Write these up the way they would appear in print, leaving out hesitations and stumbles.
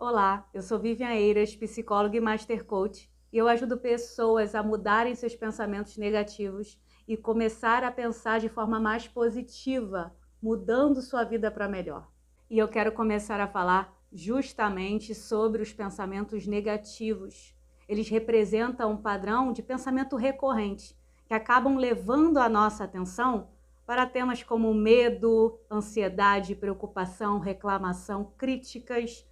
Olá, eu sou Vivian Eiras, psicóloga e Master Coach, e eu ajudo pessoas a mudarem seus pensamentos negativos e começar a pensar de forma mais positiva, mudando sua vida para melhor. E eu quero começar a falar justamente sobre os pensamentos negativos. Eles representam um padrão de pensamento recorrente, que acabam levando a nossa atenção para temas como medo, ansiedade, preocupação, reclamação, críticas,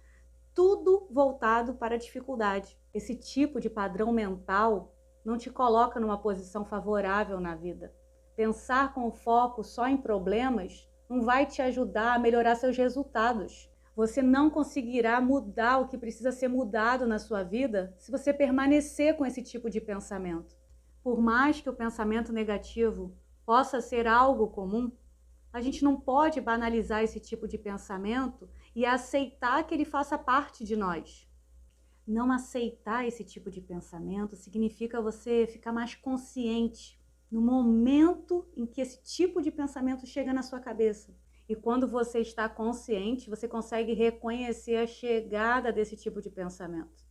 tudo voltado para a dificuldade. Esse tipo de padrão mental não te coloca numa posição favorável na vida. Pensar com foco só em problemas não vai te ajudar a melhorar seus resultados. Você não conseguirá mudar o que precisa ser mudado na sua vida se você permanecer com esse tipo de pensamento. Por mais que o pensamento negativo possa ser algo comum, a gente não pode banalizar esse tipo de pensamento e aceitar que ele faça parte de nós. Não aceitar esse tipo de pensamento significa você ficar mais consciente no momento em que esse tipo de pensamento chega na sua cabeça. E quando você está consciente, você consegue reconhecer a chegada desse tipo de pensamento.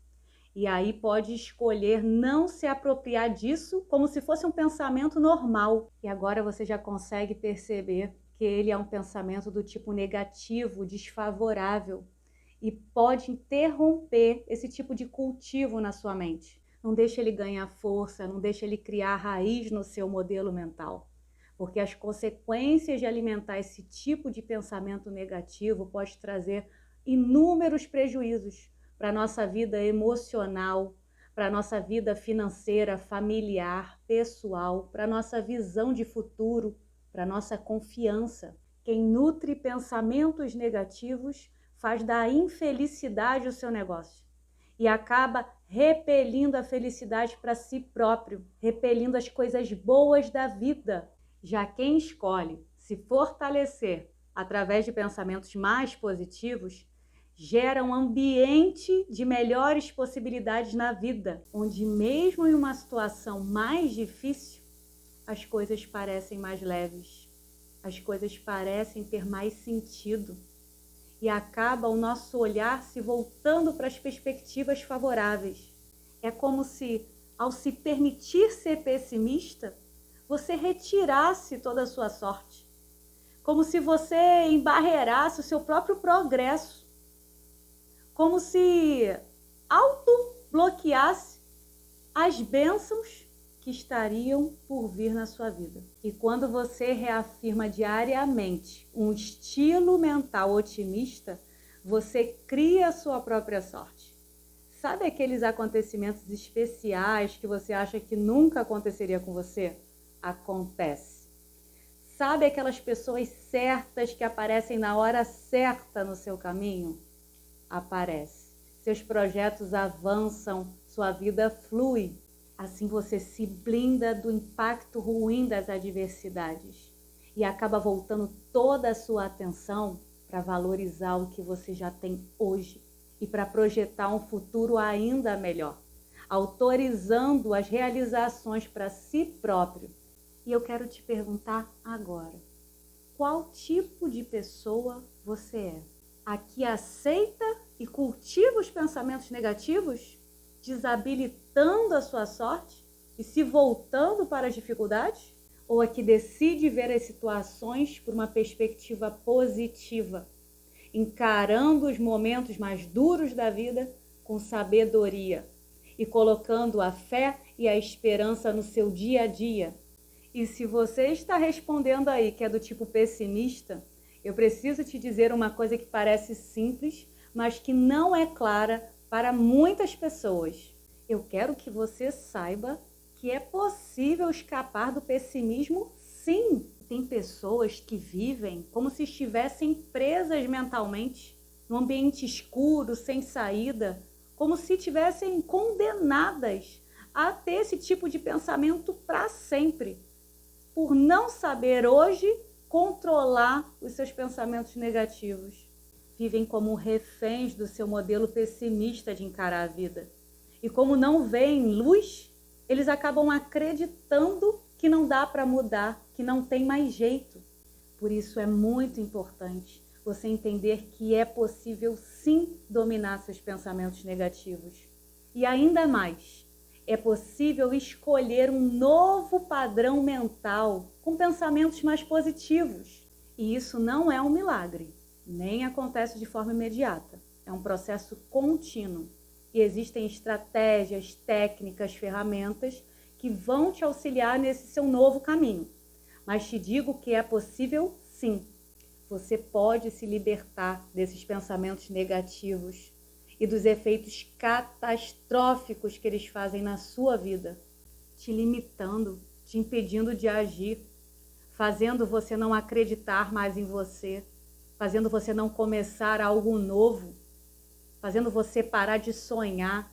E aí pode escolher não se apropriar disso como se fosse um pensamento normal. E agora você já consegue perceber que ele é um pensamento do tipo negativo, desfavorável, e pode interromper esse tipo de cultivo na sua mente. Não deixa ele ganhar força, não deixa ele criar raiz no seu modelo mental. Porque as consequências de alimentar esse tipo de pensamento negativo pode trazer inúmeros prejuízos para a nossa vida emocional, para a nossa vida financeira, familiar, pessoal, para a nossa visão de futuro, para a nossa confiança. Quem nutre pensamentos negativos faz da infelicidade o seu negócio e acaba repelindo a felicidade para si próprio, repelindo as coisas boas da vida. Já quem escolhe se fortalecer através de pensamentos mais positivos, gera um ambiente de melhores possibilidades na vida, onde mesmo em uma situação mais difícil, as coisas parecem mais leves, as coisas parecem ter mais sentido e acaba o nosso olhar se voltando para as perspectivas favoráveis. É como se, ao se permitir ser pessimista, você retirasse toda a sua sorte, como se você embarreirasse o seu próprio progresso, como se auto-bloqueasse as bênçãos que estariam por vir na sua vida. E quando você reafirma diariamente um estilo mental otimista, você cria a sua própria sorte. Sabe aqueles acontecimentos especiais que você acha que nunca aconteceria com você? Acontece. Sabe aquelas pessoas certas que aparecem na hora certa no seu caminho? Aparece. Seus projetos avançam, sua vida flui. Assim você se blinda do impacto ruim das adversidades e acaba voltando toda a sua atenção para valorizar o que você já tem hoje e para projetar um futuro ainda melhor, autorizando as realizações para si próprio. E eu quero te perguntar agora, qual tipo de pessoa você é? A que aceita e cultiva os pensamentos negativos, desabilitando a sua sorte e se voltando para as dificuldades? Ou a que decide ver as situações por uma perspectiva positiva, encarando os momentos mais duros da vida com sabedoria e colocando a fé e a esperança no seu dia a dia? E se você está respondendo aí que é do tipo pessimista, eu preciso te dizer uma coisa que parece simples, mas que não é clara para muitas pessoas. Eu quero que você saiba que é possível escapar do pessimismo, sim. Tem pessoas que vivem como se estivessem presas mentalmente, num ambiente escuro, sem saída, como se estivessem condenadas a ter esse tipo de pensamento para sempre, por não saber hoje controlar os seus pensamentos negativos. Vivem como reféns do seu modelo pessimista de encarar a vida. E como não veem luz, eles acabam acreditando que não dá para mudar, que não tem mais jeito. Por isso é muito importante você entender que é possível sim dominar seus pensamentos negativos. E ainda mais, é possível escolher um novo padrão mental com pensamentos mais positivos. E isso não é um milagre, nem acontece de forma imediata. É um processo contínuo. E existem estratégias, técnicas, ferramentas que vão te auxiliar nesse seu novo caminho. Mas te digo que é possível sim. Você pode se libertar desses pensamentos negativos e dos efeitos catastróficos que eles fazem na sua vida, te limitando, te impedindo de agir, fazendo você não acreditar mais em você, fazendo você não começar algo novo, fazendo você parar de sonhar,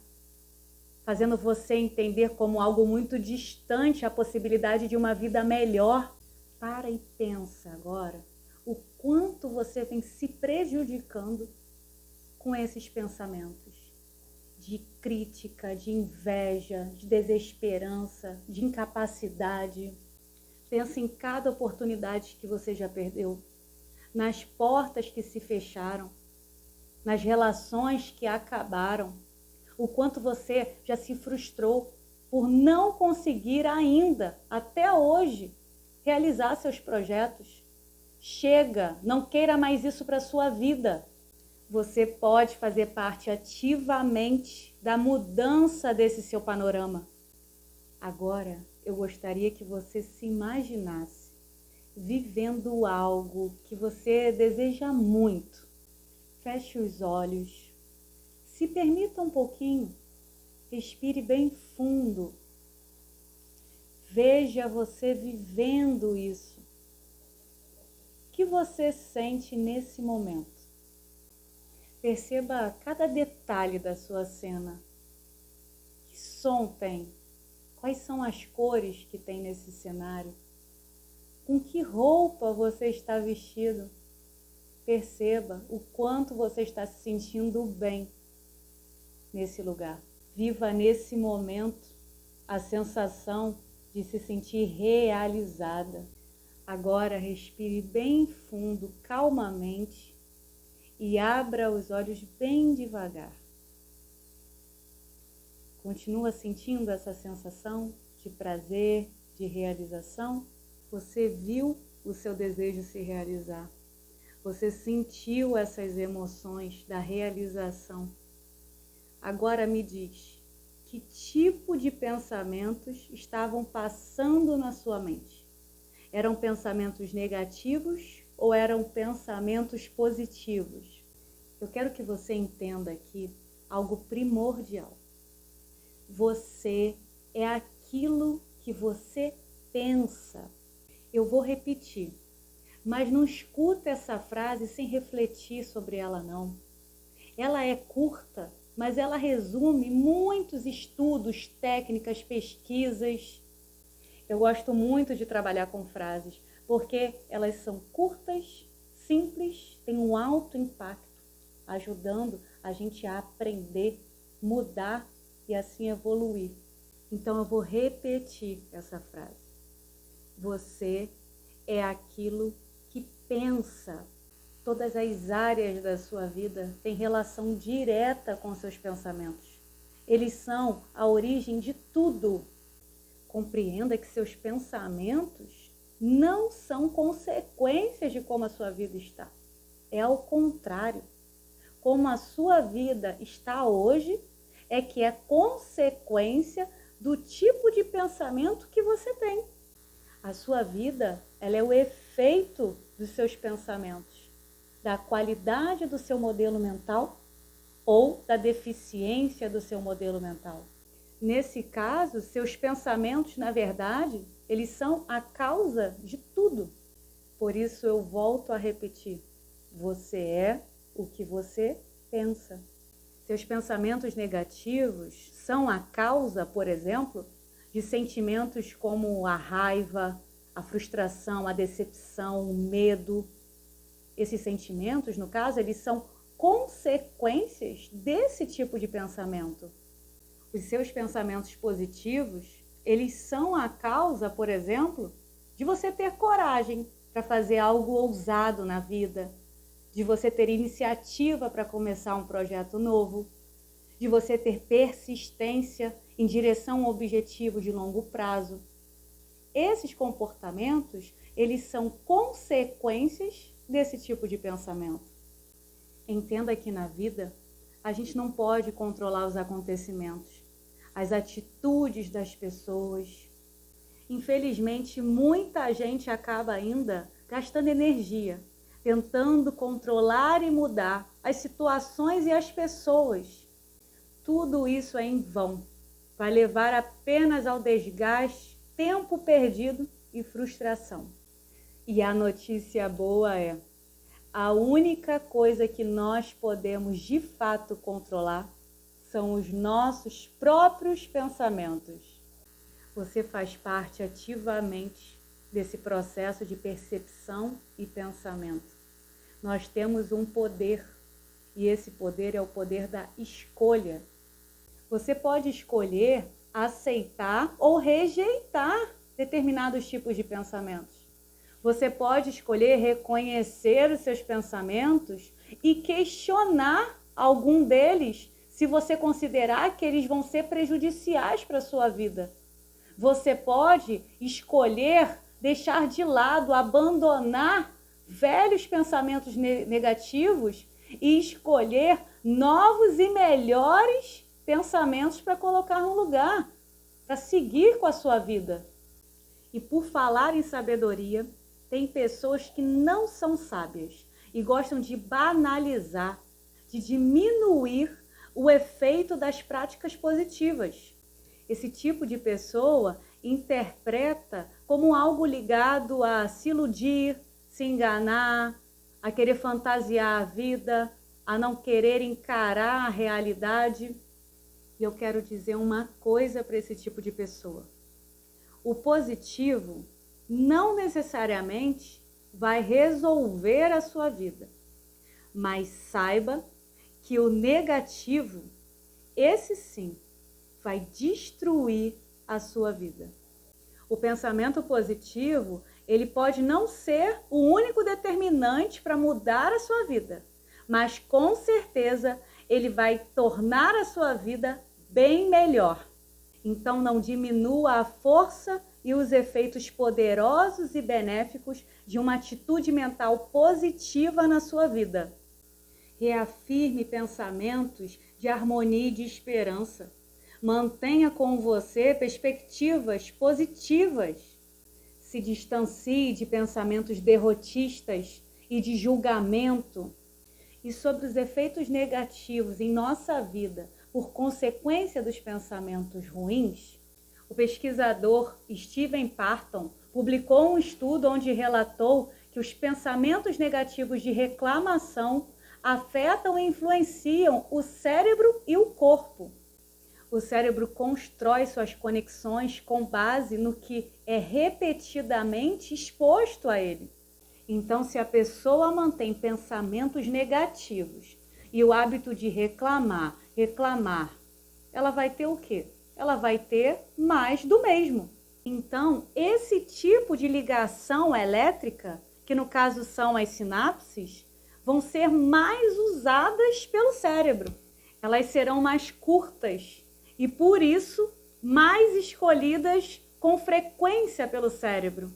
fazendo você entender como algo muito distante a possibilidade de uma vida melhor. Para e pensa agora o quanto você vem se prejudicando com esses pensamentos de crítica, de inveja, de desesperança, de incapacidade. Pensa em cada oportunidade que você já perdeu, nas portas que se fecharam, nas relações que acabaram, o quanto você já se frustrou por não conseguir ainda, até hoje, realizar seus projetos. Chega, não queira mais isso para a sua vida. Você pode fazer parte ativamente da mudança desse seu panorama. Agora, eu gostaria que você se imaginasse vivendo algo que você deseja muito. Feche os olhos, se permita um pouquinho, respire bem fundo. Veja você vivendo isso. O que você sente nesse momento? Perceba cada detalhe da sua cena. Que som tem? Quais são as cores que tem nesse cenário? Com que roupa você está vestido? Perceba o quanto você está se sentindo bem nesse lugar. Viva nesse momento a sensação de se sentir realizada. Agora respire bem fundo, calmamente e abra os olhos bem devagar. Continua sentindo essa sensação de prazer, de realização? Você viu o seu desejo se realizar. Você sentiu essas emoções da realização. Agora me diz, que tipo de pensamentos estavam passando na sua mente? Eram pensamentos negativos ou eram pensamentos positivos? Eu quero que você entenda aqui algo primordial. Você é aquilo que você pensa. Eu vou repetir, mas não escuta essa frase sem refletir sobre ela não. Ela é curta, mas ela resume muitos estudos, técnicas, pesquisas. Eu gosto muito de trabalhar com frases, porque elas são curtas, simples, têm um alto impacto, ajudando a gente a aprender, mudar e assim evoluir. Então eu vou repetir essa frase. Você é aquilo que pensa. Todas as áreas da sua vida têm relação direta com seus pensamentos. Eles são a origem de tudo. Compreenda que seus pensamentos não são consequências de como a sua vida está. É ao contrário. Como a sua vida está hoje, é que é consequência do tipo de pensamento que você tem. A sua vida, ela é o efeito dos seus pensamentos, da qualidade do seu modelo mental ou da deficiência do seu modelo mental. Nesse caso, seus pensamentos, na verdade, eles são a causa de tudo. Por isso eu volto a repetir, você é o que você pensa. Seus pensamentos negativos são a causa, por exemplo, de sentimentos como a raiva, a frustração, a decepção, o medo. Esses sentimentos, no caso, eles são consequências desse tipo de pensamento. Os seus pensamentos positivos, eles são a causa, por exemplo, de você ter coragem para fazer algo ousado na vida, de você ter iniciativa para começar um projeto novo, de você ter persistência em direção a um objetivo de longo prazo. Esses comportamentos, eles são consequências desse tipo de pensamento. Entenda que na vida, a gente não pode controlar os acontecimentos, as atitudes das pessoas. Infelizmente, muita gente acaba ainda gastando energia, tentando controlar e mudar as situações e as pessoas. Tudo isso é em vão. Vai levar apenas ao desgaste, tempo perdido e frustração. E a notícia boa é: a única coisa que nós podemos de fato controlar são os nossos próprios pensamentos. Você faz parte ativamente desse processo de percepção e pensamento. Nós temos um poder, e esse poder é o poder da escolha. Você pode escolher aceitar ou rejeitar determinados tipos de pensamentos. Você pode escolher reconhecer os seus pensamentos e questionar algum deles se você considerar que eles vão ser prejudiciais para a sua vida. Você pode escolher deixar de lado, abandonar velhos pensamentos negativos e escolher novos e melhores pensamentos para colocar no lugar, para seguir com a sua vida. E por falar em sabedoria, tem pessoas que não são sábias e gostam de banalizar, de diminuir o efeito das práticas positivas. Esse tipo de pessoa interpreta como algo ligado a se iludir, se enganar, a querer fantasiar a vida, a não querer encarar a realidade. E eu quero dizer uma coisa para esse tipo de pessoa. O positivo não necessariamente vai resolver a sua vida, mas saiba que o negativo, esse sim, vai destruir a sua vida. O pensamento positivo, ele pode não ser o único determinante para mudar a sua vida, mas com certeza ele vai tornar a sua vida bem melhor. Então não diminua a força e os efeitos poderosos e benéficos de uma atitude mental positiva na sua vida. Reafirme pensamentos de harmonia e de esperança. Mantenha com você perspectivas positivas. Se distancie de pensamentos derrotistas e de julgamento. E sobre os efeitos negativos em nossa vida por consequência dos pensamentos ruins, o pesquisador Stephen Parton publicou um estudo onde relatou que os pensamentos negativos de reclamação afetam e influenciam o cérebro e o corpo. O cérebro constrói suas conexões com base no que é repetidamente exposto a ele. Então, se a pessoa mantém pensamentos negativos e o hábito de reclamar, ela vai ter o quê? Ela vai ter mais do mesmo. Então, esse tipo de ligação elétrica, que no caso são as sinapses, vão ser mais usadas pelo cérebro. Elas serão mais curtas e, por isso, mais escolhidas com frequência pelo cérebro.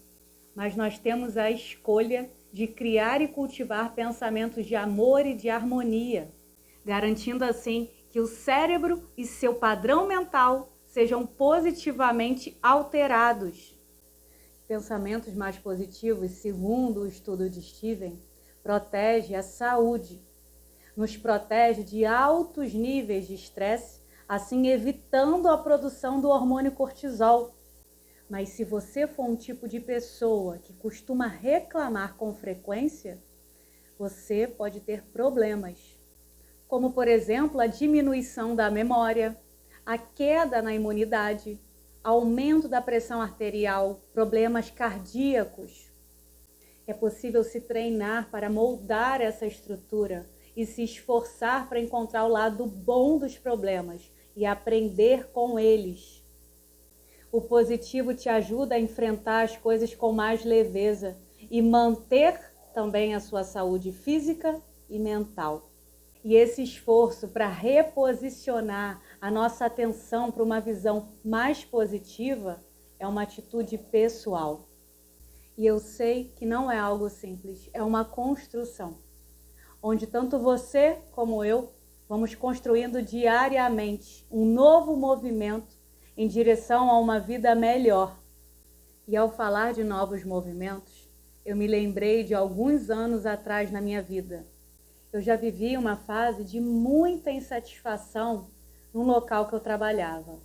Mas nós temos a escolha de criar e cultivar pensamentos de amor e de harmonia, garantindo assim que o cérebro e seu padrão mental sejam positivamente alterados. Pensamentos mais positivos, segundo o estudo de Stephen, protege a saúde, nos protege de altos níveis de estresse, assim evitando a produção do hormônio cortisol. Mas se você for um tipo de pessoa que costuma reclamar com frequência, você pode ter problemas, como por exemplo a diminuição da memória, a queda na imunidade, aumento da pressão arterial, problemas cardíacos. É possível se treinar para moldar essa estrutura e se esforçar para encontrar o lado bom dos problemas e aprender com eles. O positivo te ajuda a enfrentar as coisas com mais leveza e manter também a sua saúde física e mental. E esse esforço para reposicionar a nossa atenção para uma visão mais positiva é uma atitude pessoal. E eu sei que não é algo simples, é uma construção, onde tanto você como eu vamos construindo diariamente um novo movimento em direção a uma vida melhor. E ao falar de novos movimentos, eu me lembrei de alguns anos atrás na minha vida. Eu já vivi uma fase de muita insatisfação no local que eu trabalhava.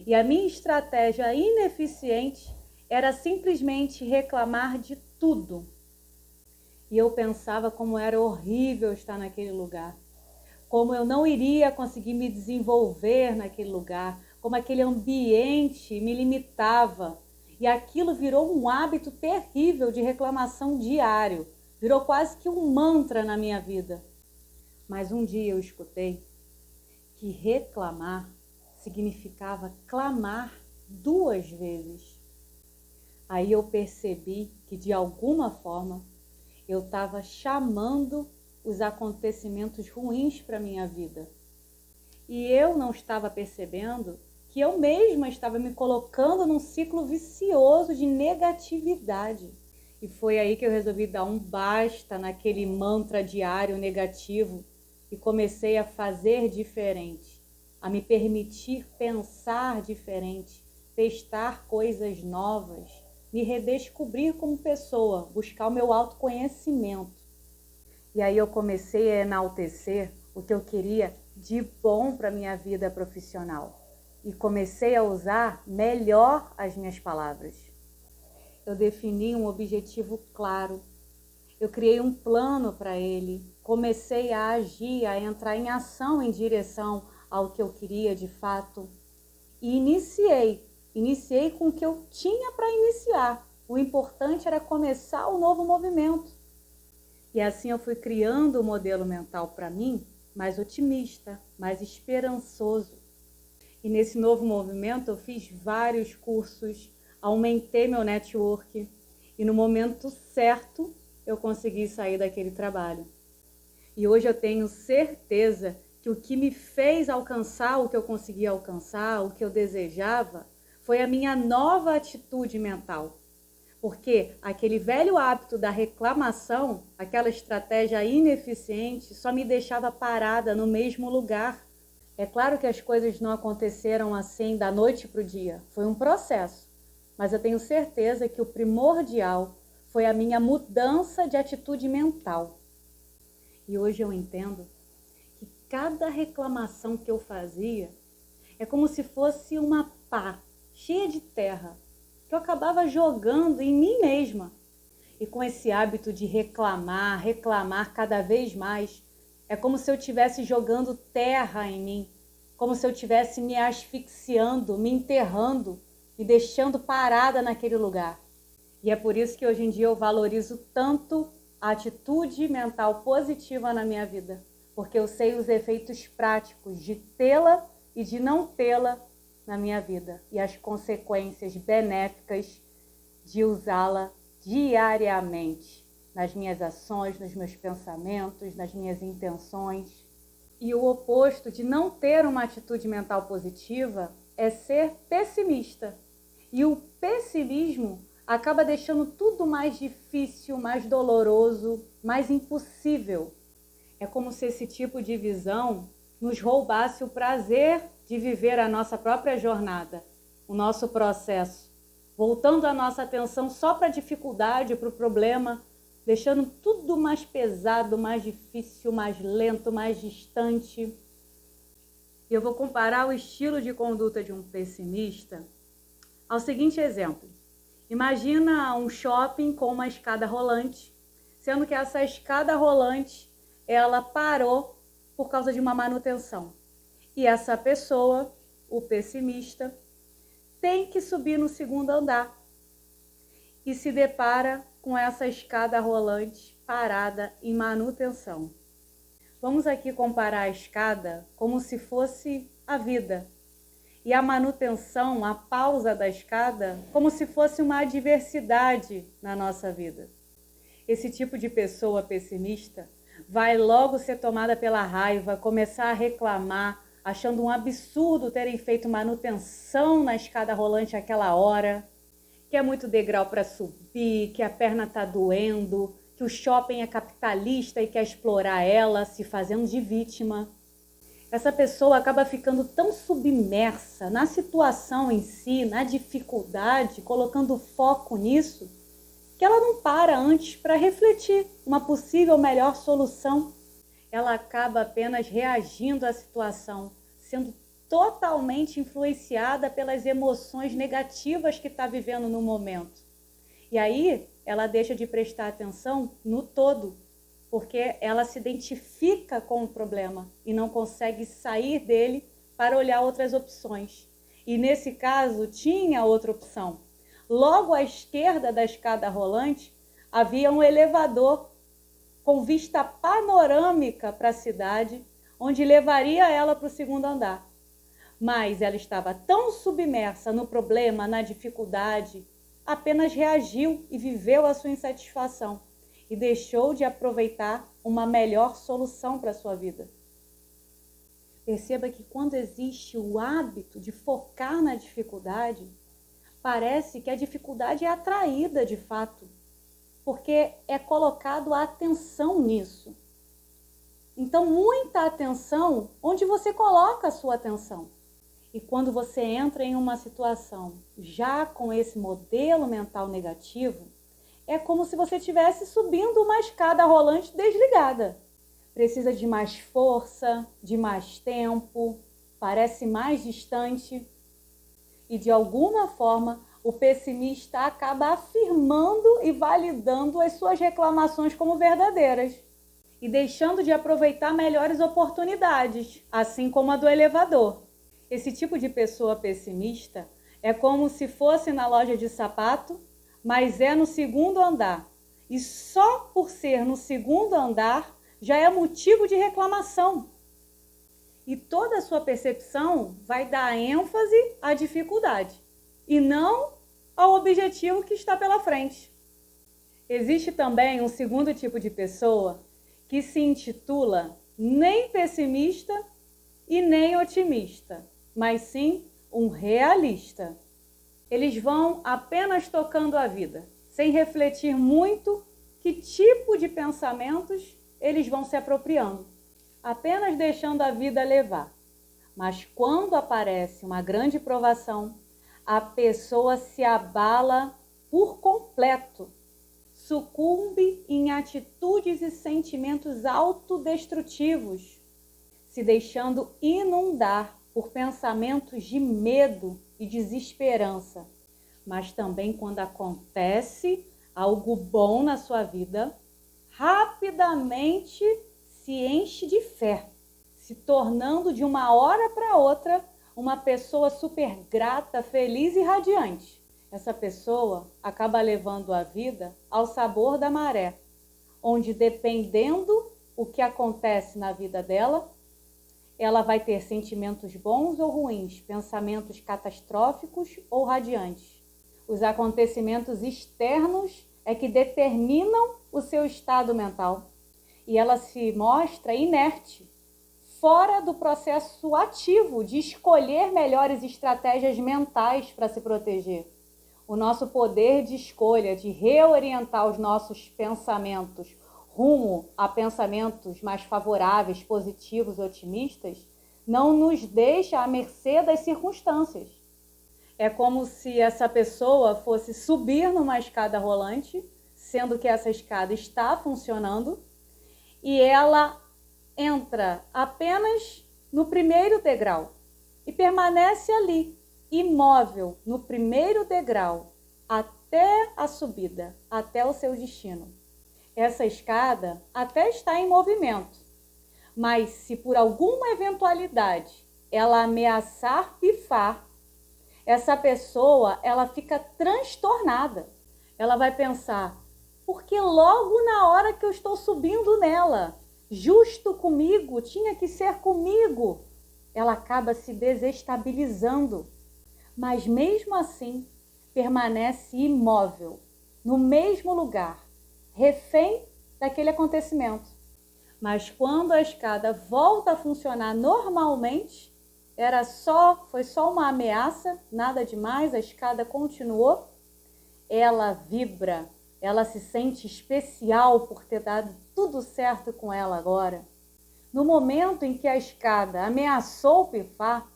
E a minha estratégia ineficiente era simplesmente reclamar de tudo. E eu pensava como era horrível estar naquele lugar, como eu não iria conseguir me desenvolver naquele lugar, como aquele ambiente me limitava. E aquilo virou um hábito terrível de reclamação diário, virou quase que um mantra na minha vida. Mas um dia eu escutei que reclamar significava clamar 2 vezes. Aí eu percebi que de alguma forma eu estava chamando os acontecimentos ruins para a minha vida. E eu não estava percebendo que eu mesma estava me colocando num ciclo vicioso de negatividade. E foi aí que eu resolvi dar um basta naquele mantra diário negativo e comecei a fazer diferente, a me permitir pensar diferente, testar coisas novas, me redescobrir como pessoa, buscar o meu autoconhecimento. E aí eu comecei a enaltecer o que eu queria de bom para a minha vida profissional. E comecei a usar melhor as minhas palavras. Eu defini um objetivo claro. Eu criei um plano para ele. Comecei a agir, a entrar em ação em direção ao que eu queria de fato. E iniciei com o que eu tinha para iniciar. O importante era começar o novo movimento. E assim eu fui criando um modelo mental para mim mais otimista, mais esperançoso. E nesse novo movimento eu fiz vários cursos, aumentei meu network e no momento certo eu consegui sair daquele trabalho. E hoje eu tenho certeza que o que me fez alcançar o que eu consegui alcançar, o que eu desejava, foi a minha nova atitude mental. Porque aquele velho hábito da reclamação, aquela estratégia ineficiente, só me deixava parada no mesmo lugar. É claro que as coisas não aconteceram assim da noite para o dia, foi um processo. Mas eu tenho certeza que o primordial foi a minha mudança de atitude mental. E hoje eu entendo que cada reclamação que eu fazia é como se fosse uma pá cheia de terra que eu acabava jogando em mim mesma. E com esse hábito de reclamar cada vez mais, é como se eu estivesse jogando terra em mim, como se eu estivesse me asfixiando, me enterrando, me deixando parada naquele lugar. E é por isso que hoje em dia eu valorizo tanto a atitude mental positiva na minha vida, porque eu sei os efeitos práticos de tê-la e de não tê-la na minha vida e as consequências benéficas de usá-la diariamente nas minhas ações, nos meus pensamentos, nas minhas intenções. E o oposto de não ter uma atitude mental positiva é ser pessimista. E o pessimismo acaba deixando tudo mais difícil, mais doloroso, mais impossível. É como se esse tipo de visão nos roubasse o prazer de viver a nossa própria jornada, o nosso processo, voltando a nossa atenção só para a dificuldade, para o problema, deixando tudo mais pesado, mais difícil, mais lento, mais distante. E eu vou comparar o estilo de conduta de um pessimista ao seguinte exemplo. Imagina um shopping com uma escada rolante, sendo que essa escada rolante, ela parou por causa de uma manutenção. E essa pessoa, o pessimista, tem que subir no 2º andar e se depara com essa escada rolante parada em manutenção. Vamos aqui comparar a escada como se fosse a vida e a manutenção, a pausa da escada, como se fosse uma adversidade na nossa vida. Esse tipo de pessoa pessimista vai logo ser tomada pela raiva, começar a reclamar, achando um absurdo terem feito manutenção na escada rolante àquela hora, que é muito degrau para subir, que a perna está doendo, que o shopping é capitalista e quer explorar ela, se fazendo de vítima. Essa pessoa acaba ficando tão submersa na situação em si, na dificuldade, colocando foco nisso, que ela não para antes para refletir uma possível melhor solução. Ela acaba apenas reagindo à situação, sendo totalmente influenciada pelas emoções negativas que está vivendo no momento. E aí ela deixa de prestar atenção no todo, porque ela se identifica com o problema e não consegue sair dele para olhar outras opções. E nesse caso tinha outra opção. Logo à esquerda da escada rolante havia um elevador com vista panorâmica para a cidade, onde levaria ela para o segundo andar. Mas ela estava tão submersa no problema, na dificuldade, apenas reagiu e viveu a sua insatisfação e deixou de aproveitar uma melhor solução para a sua vida. Perceba que quando existe o hábito de focar na dificuldade, parece que a dificuldade é atraída de fato, porque é colocado a atenção nisso. Então, muita atenção onde você coloca a sua atenção. E quando você entra em uma situação já com esse modelo mental negativo, é como se você estivesse subindo uma escada rolante desligada. Precisa de mais força, de mais tempo, parece mais distante. E de alguma forma, o pessimista acaba afirmando e validando as suas reclamações como verdadeiras e deixando de aproveitar melhores oportunidades, assim como a do elevador. Esse tipo de pessoa pessimista é como se fosse na loja de sapato, mas é no segundo andar. E só por ser no segundo andar já é motivo de reclamação. E toda a sua percepção vai dar ênfase à dificuldade e não ao objetivo que está pela frente. Existe também um segundo tipo de pessoa que se intitula nem pessimista e nem otimista, mas sim um realista. Eles vão apenas tocando a vida, sem refletir muito que tipo de pensamentos eles vão se apropriando, apenas deixando a vida levar. Mas quando aparece uma grande provação, a pessoa se abala por completo, sucumbe em atitudes e sentimentos autodestrutivos, se deixando inundar por pensamentos de medo e desesperança. Mas também quando acontece algo bom na sua vida, rapidamente se enche de fé, se tornando de uma hora para outra uma pessoa super grata, feliz e radiante. Essa pessoa acaba levando a vida ao sabor da maré, onde dependendo o que acontece na vida dela, ela vai ter sentimentos bons ou ruins, pensamentos catastróficos ou radiantes. Os acontecimentos externos é que determinam o seu estado mental. E ela se mostra inerte, fora do processo ativo de escolher melhores estratégias mentais para se proteger. O nosso poder de escolha, de reorientar os nossos pensamentos rumo a pensamentos mais favoráveis, positivos, otimistas, não nos deixa à mercê das circunstâncias. É como se essa pessoa fosse subir numa escada rolante, sendo que essa escada está funcionando, e ela entra apenas no primeiro degrau e permanece ali, imóvel, no primeiro degrau, até a subida, até o seu destino. Essa escada até está em movimento, mas se por alguma eventualidade ela ameaçar pifar, essa pessoa ela fica transtornada. Ela vai pensar, porque logo na hora que eu estou subindo nela, justo comigo, tinha que ser comigo. Ela acaba se desestabilizando, mas mesmo assim permanece imóvel, no mesmo lugar, refém daquele acontecimento. Mas quando a escada volta a funcionar normalmente, foi só uma ameaça, nada demais, a escada continuou, ela vibra, ela se sente especial por ter dado tudo certo com ela agora. No momento em que a escada ameaçou pifar,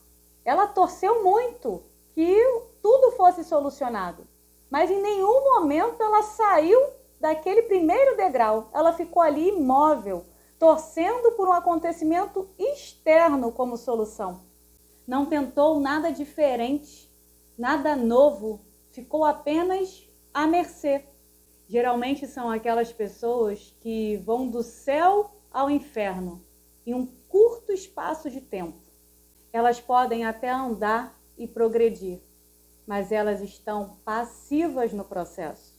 ela torceu muito que tudo fosse solucionado. Mas em nenhum momento ela saiu daquele primeiro degrau. Ela ficou ali imóvel, torcendo por um acontecimento externo como solução. Não tentou nada diferente, nada novo, ficou apenas à mercê. Geralmente são aquelas pessoas que vão do céu ao inferno em um curto espaço de tempo. Elas podem até andar e progredir, mas elas estão passivas no processo.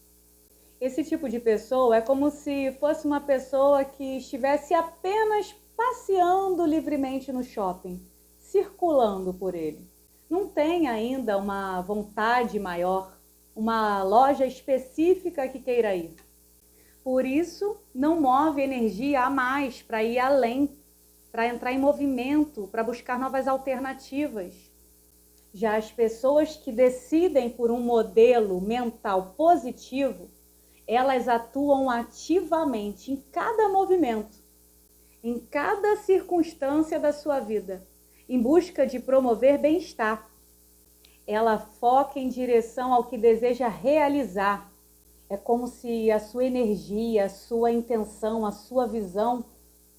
Esse tipo de pessoa é como se fosse uma pessoa que estivesse apenas passeando livremente no shopping, circulando por ele. Não tem ainda uma vontade maior, uma loja específica que queira ir. Por isso, não move energia a mais para ir além, para entrar em movimento, para buscar novas alternativas. Já as pessoas que decidem por um modelo mental positivo, elas atuam ativamente em cada movimento, em cada circunstância da sua vida, em busca de promover bem-estar. Ela foca em direção ao que deseja realizar. É como se a sua energia, a sua intenção, a sua visão,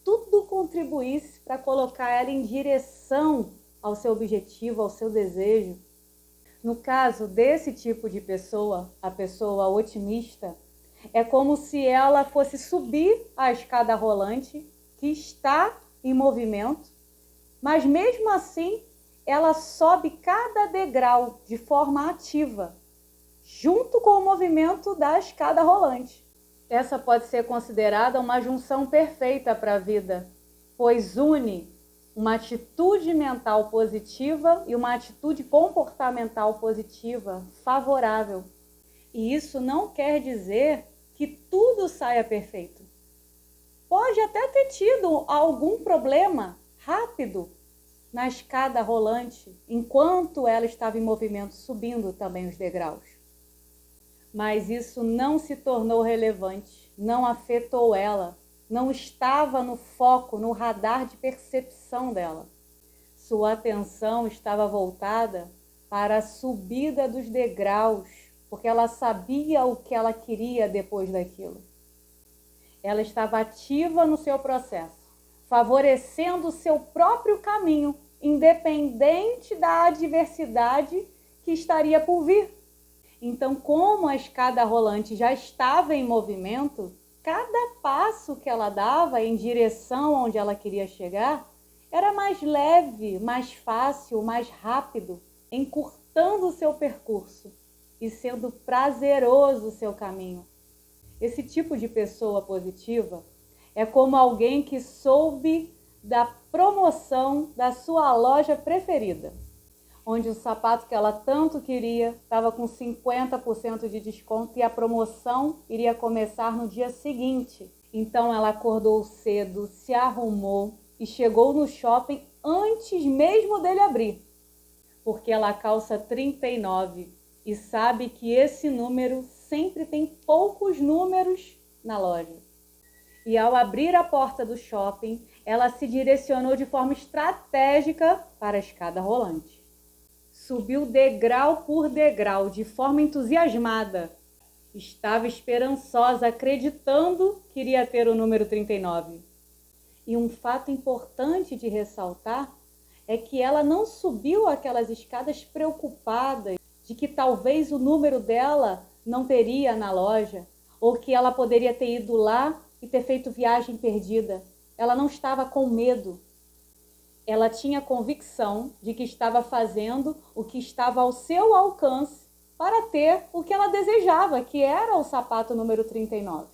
tudo contribuísse para colocar ela em direção ao seu objetivo, ao seu desejo. No caso desse tipo de pessoa, a pessoa otimista, é como se ela fosse subir a escada rolante que está em movimento, mas mesmo assim ela sobe cada degrau de forma ativa, junto com o movimento da escada rolante. Essa pode ser considerada uma junção perfeita para a vida, pois une uma atitude mental positiva e uma atitude comportamental positiva, favorável. E isso não quer dizer que tudo saia perfeito. Pode até ter tido algum problema rápido na escada rolante, enquanto ela estava em movimento, subindo também os degraus. Mas isso não se tornou relevante, não afetou ela, não estava no foco, no radar de percepção dela. Sua atenção estava voltada para a subida dos degraus, porque ela sabia o que ela queria depois daquilo. Ela estava ativa no seu processo, favorecendo o seu próprio caminho, independente da adversidade que estaria por vir. Então, como a escada rolante já estava em movimento, cada passo que ela dava em direção onde ela queria chegar era mais leve, mais fácil, mais rápido, encurtando o seu percurso e sendo prazeroso o seu caminho. Esse tipo de pessoa positiva é como alguém que soube da promoção da sua loja preferida, onde o sapato que ela tanto queria estava com 50% de desconto e a promoção iria começar no dia seguinte. Então ela acordou cedo, se arrumou e chegou no shopping antes mesmo dele abrir, porque ela calça 39 e sabe que esse número sempre tem poucos números na loja. E ao abrir a porta do shopping, ela se direcionou de forma estratégica para a escada rolante. Subiu degrau por degrau, de forma entusiasmada. Estava esperançosa, acreditando que iria ter o número 39. E um fato importante de ressaltar é que ela não subiu aquelas escadas preocupada de que talvez o número dela não teria na loja, ou que ela poderia ter ido lá e ter feito viagem perdida. Ela não estava com medo. Ela tinha convicção de que estava fazendo o que estava ao seu alcance para ter o que ela desejava, que era o sapato número 39.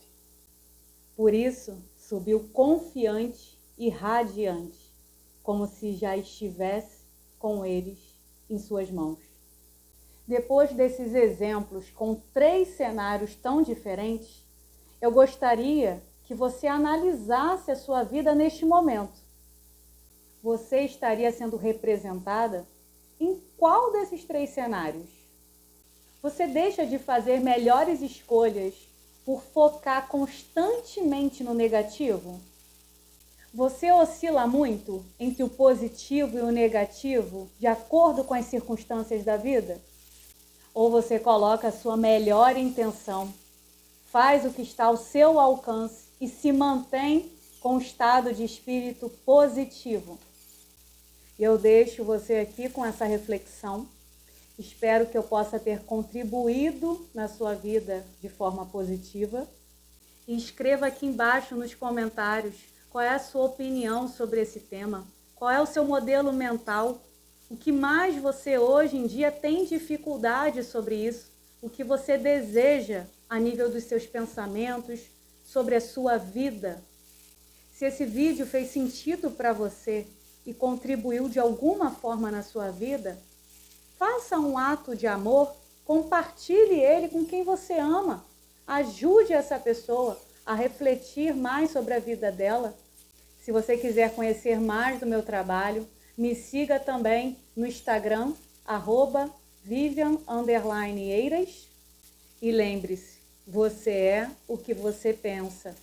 Por isso, subiu confiante e radiante, como se já estivesse com eles em suas mãos. Depois desses exemplos com 3 cenários tão diferentes, eu gostaria que você analisasse a sua vida neste momento. Você estaria sendo representada em qual desses 3 cenários? Você deixa de fazer melhores escolhas por focar constantemente no negativo? Você oscila muito entre o positivo e o negativo de acordo com as circunstâncias da vida? Ou você coloca a sua melhor intenção, faz o que está ao seu alcance e se mantém com um estado de espírito positivo? Eu deixo você aqui com essa reflexão. Espero que eu possa ter contribuído na sua vida de forma positiva. E escreva aqui embaixo nos comentários qual é a sua opinião sobre esse tema, qual é o seu modelo mental, o que mais você hoje em dia tem dificuldade sobre isso, o que você deseja a nível dos seus pensamentos, sobre a sua vida. Se esse vídeo fez sentido para você e contribuiu de alguma forma na sua vida, faça um ato de amor, compartilhe ele com quem você ama. Ajude essa pessoa a refletir mais sobre a vida dela. Se você quiser conhecer mais do meu trabalho, me siga também no Instagram, @Vivian_Eiras. E lembre-se, você é o que você pensa.